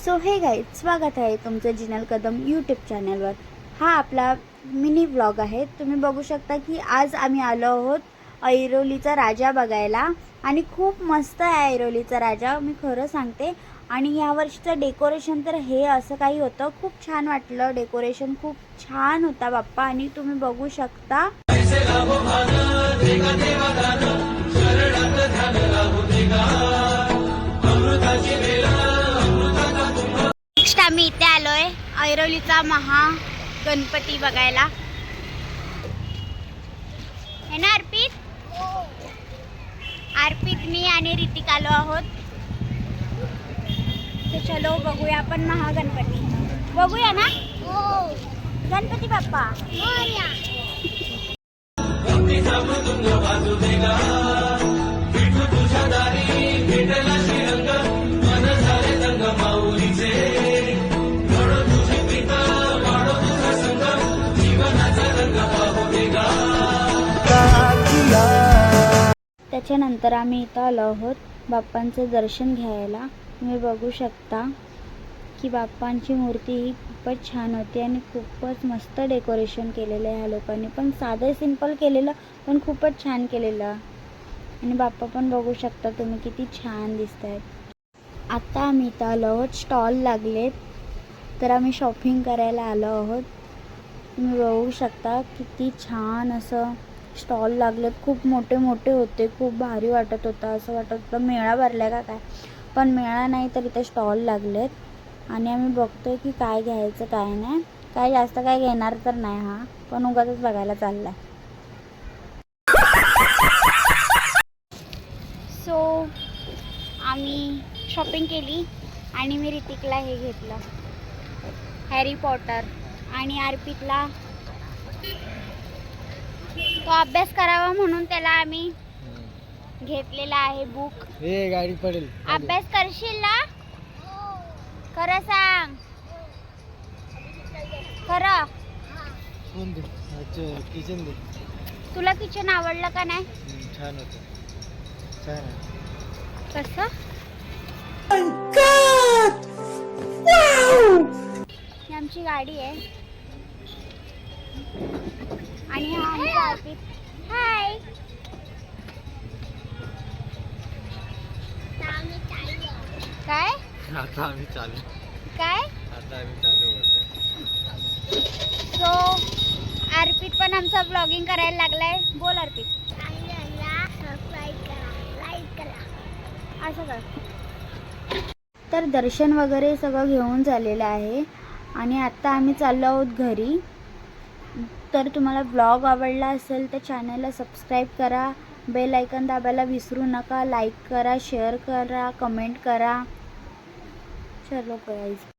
So हे guys, स्वागत आहे तुमचं जिनल कदम यूट्यूब चॅनलवर। हा आपला मिनी व्लॉग आहे। तुम्ही बघू शकता की आज आम्ही आलो आहोत ऐरोलीचा राजा बघायला आणि खूप मस्त आहे ऐरोलीचा राजा, मी खरं सांगते। आणि या वर्षीचं डेकोरेशन तर हे असं काही होतं, खूप छान वाटलं। डेकोरेशन खूप छान होता बाप्पा, आणि तुम्ही बघू शकता। नेक्स्ट आम्ही इथे आलोय ऐरोलीचा महागणपती बघायला। है ना अर्पित? अर्पित, मी आणि ऋतिक आलो आहोत। तर चलो बघूया आपण महागणपती, बघूया ना। गणपती बाप्पा मोरया। त्याच्यानंतर आम्ही इथं आलो आहोत बाप्पांचं दर्शन घ्यायला। तुम्ही बघू शकता की बाप्पांची मूर्ती ही खूपच छान होती आणि खूपच मस्त डेकोरेशन केलेलं आहे ह्या लोकांनी, पण साधं सिंपल केलेलं पण खूपच छान केलेलं। आणि बाप्पा पण बघू शकता तुम्ही किती छान दिसत आहेत। आता आम्ही इथं आलो आहोत, स्टॉल लागलेत तर आम्ही शॉपिंग करायला आलो आहोत। तुम्ही बघू शकता किती छान असं स्टॉल लागलेत, खूप मोठे मोठे होते, खूप भारी वाटत होतं। असं वाटत होतं मेळा भरला का काय, पण मेळा नाही तर इथे स्टॉल लागलेत। आणि आम्ही बघतोय की काय घ्यायचं काय नाही, काय जास्त काय घेणार तर नाही हा, पण उगाचच बघायला चाललाय। सो आम्ही शॉपिंग केली आणि मी ऋतिकला हे घेतलं हॅरी पॉटर, आणि अर्पितला तो अभ्यास करावा म्हणून त्याला आम्ही घेतलेला आहे बुक। हे गाडी पडेल, अभ्यास करशील ना? खरं सांग, खरं। कोण दे? अच्छा किचन दे। तुला किचन आवडलं का नाही? छान होतं, छान आहे। कसं? ही आमची गाडी आहे आणि हा आमचा अर्पित। हाय। काय? आता आम्ही चालू काय? आता आम्ही चालू होतोय। सो अर्पित पण आमचा ब्लॉगिंग करायला लागलाय। बोल अर्पित। असं कर। तर दर्शन वगैरे सगळं घेऊन झालेलं आहे आणि आता आम्ही चाललो आहोत घरी। तर तुम्हाला ब्लॉग आवडला असेल तर चॅनलला सबस्क्राईब करा, बेल आयकॉन दाबायला विसरू नका, लाईक करा, शेअर करा, कमेंट करा। चलो गाइस।